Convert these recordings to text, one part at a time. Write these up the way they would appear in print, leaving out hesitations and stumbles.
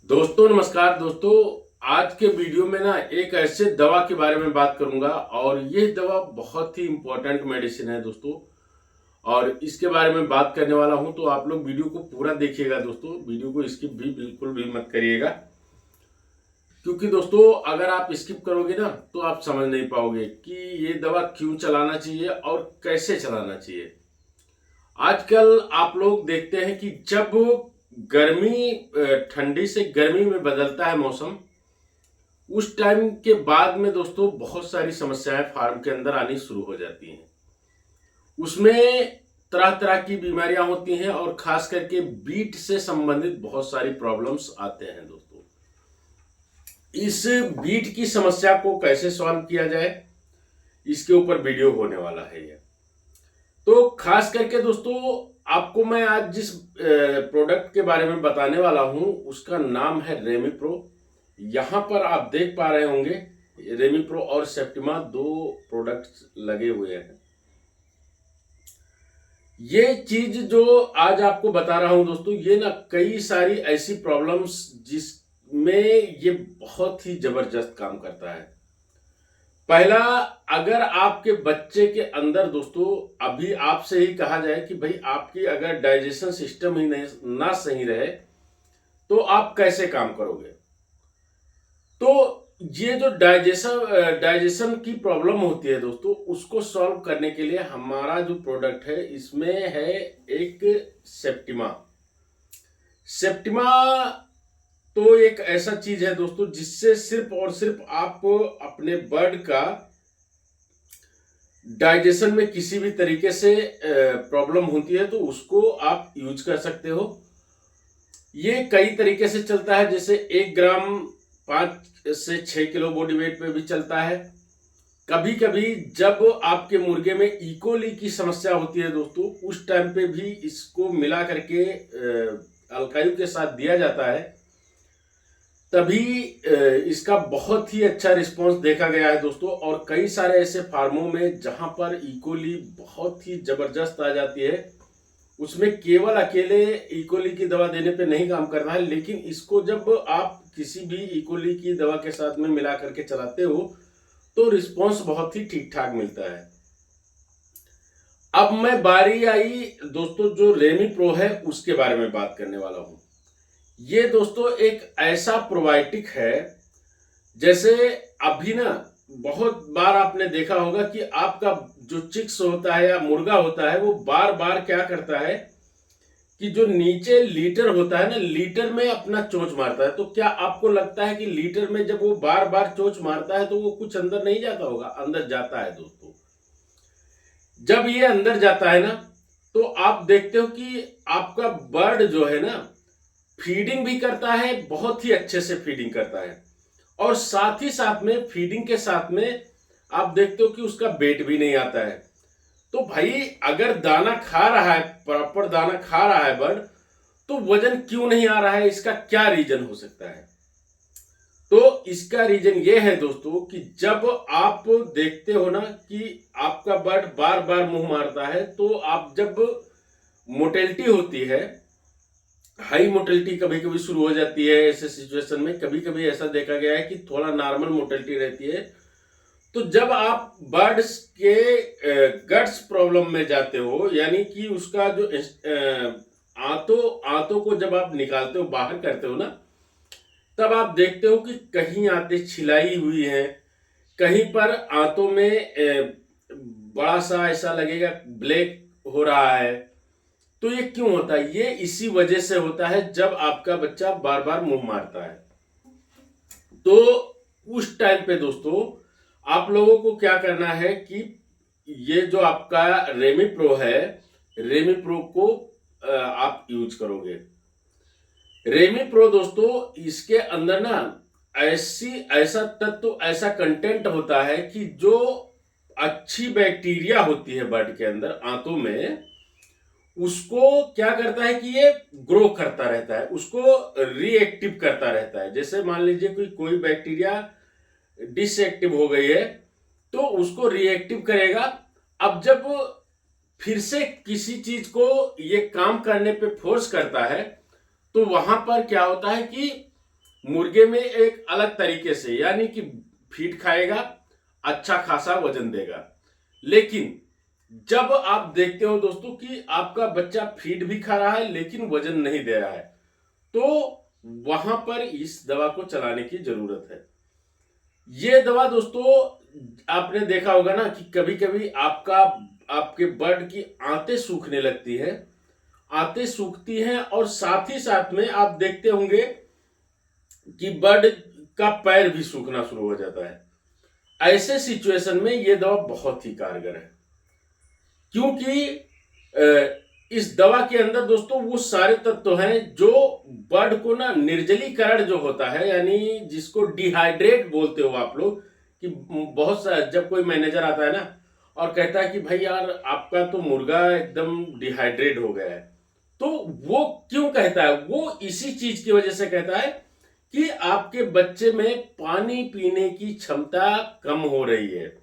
दोस्तों नमस्कार। दोस्तों आज के वीडियो में ना एक ऐसे दवा के बारे में बात करूंगा और ये दवा बहुत ही इम्पोर्टेंट मेडिसिन है दोस्तों। और इसके बारे में बात करने वाला हूं तो आप लोग वीडियो को पूरा देखिएगा दोस्तों। वीडियो को स्किप भी बिल्कुल भी मत करिएगा, क्योंकि दोस्तों अगर आप स्किप करोगे ना तो आप समझ नहीं पाओगे कि ये दवा क्यों चलाना चाहिए और कैसे चलाना चाहिए। आजकल आप लोग देखते हैं कि जब गर्मी ठंडी से गर्मी में बदलता है मौसम, उस टाइम के बाद में दोस्तों बहुत सारी समस्याएं फार्म के अंदर आनी शुरू हो जाती हैं। उसमें तरह तरह की बीमारियां होती हैं और खास करके बीट से संबंधित बहुत सारी प्रॉब्लम्स आते हैं दोस्तों। इस बीट की समस्या को कैसे सॉल्व किया जाए, इसके ऊपर वीडियो होने वाला है ये। तो खास करके दोस्तों आपको मैं आज जिस प्रोडक्ट के बारे में बताने वाला हूं उसका नाम है रेमिप्रो। यहां पर आप देख पा रहे होंगे रेमिप्रो और सेप्टिमा दो प्रोडक्ट्स लगे हुए हैं। ये चीज जो आज आपको बता रहा हूं दोस्तों, ये ना कई सारी ऐसी प्रॉब्लम्स जिसमें ये बहुत ही जबरदस्त काम करता है। पहला, अगर आपके बच्चे के अंदर दोस्तों अभी आपसे ही कहा जाए कि भाई आपकी अगर डाइजेशन सिस्टम ही नहीं ना सही रहे तो आप कैसे काम करोगे। तो ये जो डाइजेशन की प्रॉब्लम होती है दोस्तों, उसको सॉल्व करने के लिए हमारा जो प्रोडक्ट है इसमें है एक सेप्टिमा। सेप्टिमा तो एक ऐसा चीज है दोस्तों जिससे सिर्फ और सिर्फ आप अपने बर्ड का डाइजेशन में किसी भी तरीके से प्रॉब्लम होती है तो उसको आप यूज कर सकते हो। ये कई तरीके से चलता है, जैसे 1 ग्राम 5 से 6 किलो बॉडी वेट पे भी चलता है। कभी कभी जब आपके मुर्गे में इकोली की समस्या होती है दोस्तों, उस टाइम पे भी इसको मिला करके अल्काइल के साथ दिया जाता है, तभी इसका बहुत ही अच्छा रिस्पांस देखा गया है दोस्तों। और कई सारे ऐसे फार्मों में जहां पर इकोली बहुत ही जबरदस्त आ जाती है, उसमें केवल अकेले इकोली की दवा देने पे नहीं काम करना है, लेकिन इसको जब आप किसी भी इकोली की दवा के साथ में मिला करके चलाते हो तो रिस्पांस बहुत ही ठीक ठाक मिलता है। अब मैं बारी आई दोस्तों जो रेमी प्रो है उसके बारे में बात करने वाला हूं। ये दोस्तों एक ऐसा प्रोबायोटिक है, जैसे अभी ना बहुत बार आपने देखा होगा कि आपका जो चिक्स होता है या मुर्गा होता है वो बार बार क्या करता है कि जो नीचे लीटर होता है ना, लीटर में अपना चोंच मारता है। तो क्या आपको लगता है कि लीटर में जब वो बार बार चोंच मारता है तो वो कुछ अंदर नहीं जाता होगा? अंदर जाता है दोस्तों। जब ये अंदर जाता है ना तो आप देखते हो कि आपका बर्ड जो है ना फीडिंग भी करता है, बहुत ही अच्छे से फीडिंग करता है। और साथ ही साथ में फीडिंग के साथ में आप देखते हो कि उसका वेट भी नहीं आता है। तो भाई अगर दाना खा रहा है, प्रॉपर दाना खा रहा है बर्ड, तो वजन क्यों नहीं आ रहा है? इसका क्या रीजन हो सकता है? तो इसका रीजन ये है दोस्तों कि जब आप देखते हो ना कि आपका बर्ड बार बार मुंह मारता है, तो आप जब मोटेलिटी होती है, हाई मोटेलिटी कभी कभी शुरू हो जाती है ऐसे सिचुएशन में, कभी कभी ऐसा देखा गया है कि थोड़ा नॉर्मल मोटेलिटी रहती है। तो जब आप बर्ड्स के गट्स प्रॉब्लम में जाते हो, यानी कि उसका जो आंतों आंतों को जब आप निकालते हो, बाहर करते हो ना, तब आप देखते हो कि कहीं आंतें छिलाई हुई हैं, कहीं पर आंतों में बड़ा सा ऐसा लगेगा ब्लैक हो रहा है। तो ये क्यों होता है? ये इसी वजह से होता है जब आपका बच्चा बार बार मुंह मारता है। तो उस टाइम पे दोस्तों आप लोगों को क्या करना है कि ये जो आपका रेमी प्रो है, रेमी प्रो को आप यूज करोगे। रेमी प्रो दोस्तों इसके अंदर ना ऐसा तत्व, ऐसा कंटेंट होता है कि जो अच्छी बैक्टीरिया होती है बर्ड के अंदर आंतों में, उसको क्या करता है कि ये ग्रो करता रहता है, उसको रिएक्टिव करता रहता है। जैसे मान लीजिए कोई बैक्टीरिया डिसएक्टिव हो गई है तो उसको रिएक्टिव करेगा। अब जब फिर से किसी चीज को ये काम करने पे फोर्स करता है तो वहां पर क्या होता है कि मुर्गे में एक अलग तरीके से, यानी कि फीड खाएगा, अच्छा खासा वजन देगा। लेकिन जब आप देखते हो दोस्तों कि आपका बच्चा फीड भी खा रहा है लेकिन वजन नहीं दे रहा है, तो वहां पर इस दवा को चलाने की जरूरत है। ये दवा दोस्तों आपने देखा होगा ना कि कभी कभी आपके बर्ड की आंतें सूखने लगती है, आंतें सूखती हैं, और साथ ही साथ में आप देखते होंगे कि बर्ड का पैर भी सूखना शुरू हो जाता है। ऐसे सिचुएशन में ये दवा बहुत ही कारगर है, क्योंकि इस दवा के अंदर दोस्तों वो सारे तत्व हैं जो बर्ड को ना निर्जलीकरण जो होता है, यानी जिसको डिहाइड्रेट बोलते हो आप लोग, कि बहुत सा जब कोई मैनेजर आता है ना और कहता है कि भाई यार आपका तो मुर्गा एकदम डिहाइड्रेट हो गया है, तो वो क्यों कहता है? वो इसी चीज की वजह से कहता है कि आपके बच्चे में पानी पीने की क्षमता कम हो रही है,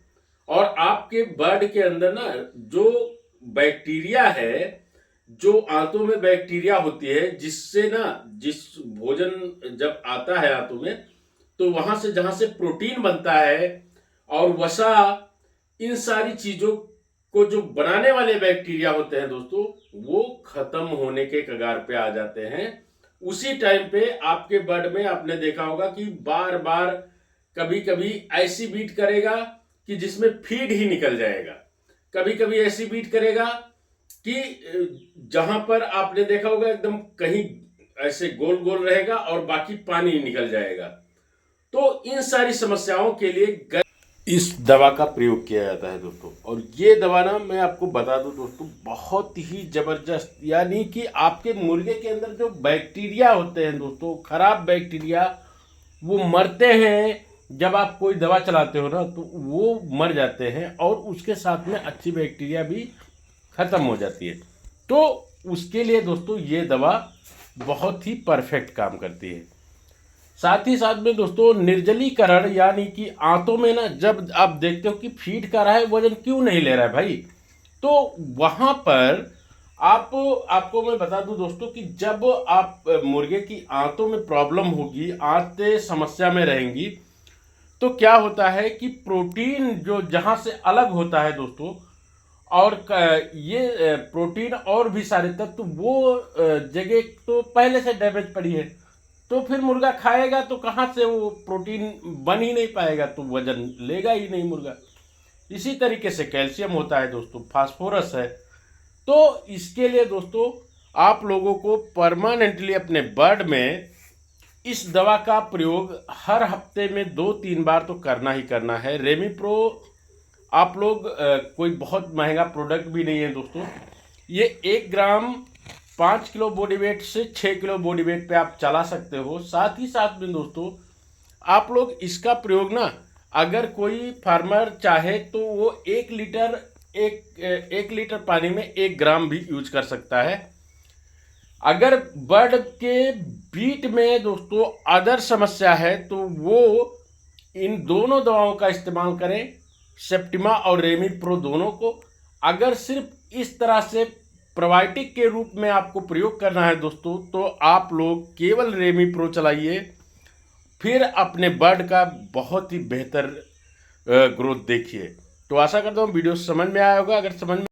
और आपके बर्ड के अंदर ना जो बैक्टीरिया है, जो आंतों में बैक्टीरिया होती है, जिससे ना जिस भोजन जब आता है आंतों में, तो वहां से जहां से प्रोटीन बनता है और वसा, इन सारी चीजों को जो बनाने वाले बैक्टीरिया होते हैं दोस्तों, वो खत्म होने के कगार पे आ जाते हैं। उसी टाइम पे आपके बर्ड में आपने देखा होगा कि बार बार कभी कभी ऐसी बीट करेगा कि जिसमें फीड ही निकल जाएगा, कभी कभी ऐसी बीट करेगा कि जहां पर आपने देखा होगा एकदम कहीं ऐसे गोल गोल रहेगा और बाकी पानी निकल जाएगा। तो इन सारी समस्याओं के लिए इस दवा का प्रयोग किया जाता है दोस्तों। और ये दवा ना मैं आपको बता दूं दोस्तों, बहुत ही जबरदस्त, यानी कि आपके मुर्गे के अंदर जो बैक्टीरिया होते हैं दोस्तों, खराब बैक्टीरिया, वो मरते हैं। जब आप कोई दवा चलाते हो ना तो वो मर जाते हैं, और उसके साथ में अच्छी बैक्टीरिया भी खत्म हो जाती है। तो उसके लिए दोस्तों ये दवा बहुत ही परफेक्ट काम करती है। साथ ही साथ में दोस्तों निर्जलीकरण, यानी कि आंतों में ना जब आप देखते हो कि फीड कर रहा है, वजन क्यों नहीं ले रहा है भाई, तो वहां पर आपको मैं बता दूं दोस्तों कि जब आप मुर्गे की आंतों में प्रॉब्लम होगी, आंतें समस्या में रहेंगी, तो क्या होता है कि प्रोटीन जो जहां से अलग होता है दोस्तों, और ये प्रोटीन और भी सारे तत्व वो जगह तो पहले से डैमेज पड़ी है, तो फिर मुर्गा खाएगा तो कहाँ से वो प्रोटीन बन ही नहीं पाएगा, तो वजन लेगा ही नहीं मुर्गा। इसी तरीके से कैल्शियम होता है दोस्तों, फास्फोरस है। तो इसके लिए दोस्तों आप लोगों को परमानेंटली अपने बर्ड में इस दवा का प्रयोग हर हफ्ते में 2-3 बार तो करना ही करना है। रेमीप्रो आप लोग कोई बहुत महंगा प्रोडक्ट भी नहीं है दोस्तों, ये 1 ग्राम 5 किलो बॉडी वेट से 6 किलो बॉडी वेट पे आप चला सकते हो। साथ ही साथ में दोस्तों आप लोग इसका प्रयोग ना, अगर कोई फार्मर चाहे तो वो 1 लीटर पानी में 1 ग्राम भी यूज कर सकता है। अगर बर्ड के बीट में दोस्तों अदर समस्या है तो वो इन दोनों दवाओं का इस्तेमाल करें, सेप्टिमा और रेमीप्रो दोनों को। अगर सिर्फ इस तरह से प्रोबायोटिक के रूप में आपको प्रयोग करना है दोस्तों, तो आप लोग केवल रेमीप्रो चलाइए, फिर अपने बर्ड का बहुत ही बेहतर ग्रोथ देखिए। तो आशा करता हूँ वीडियो समझ में आया होगा। अगर समझ में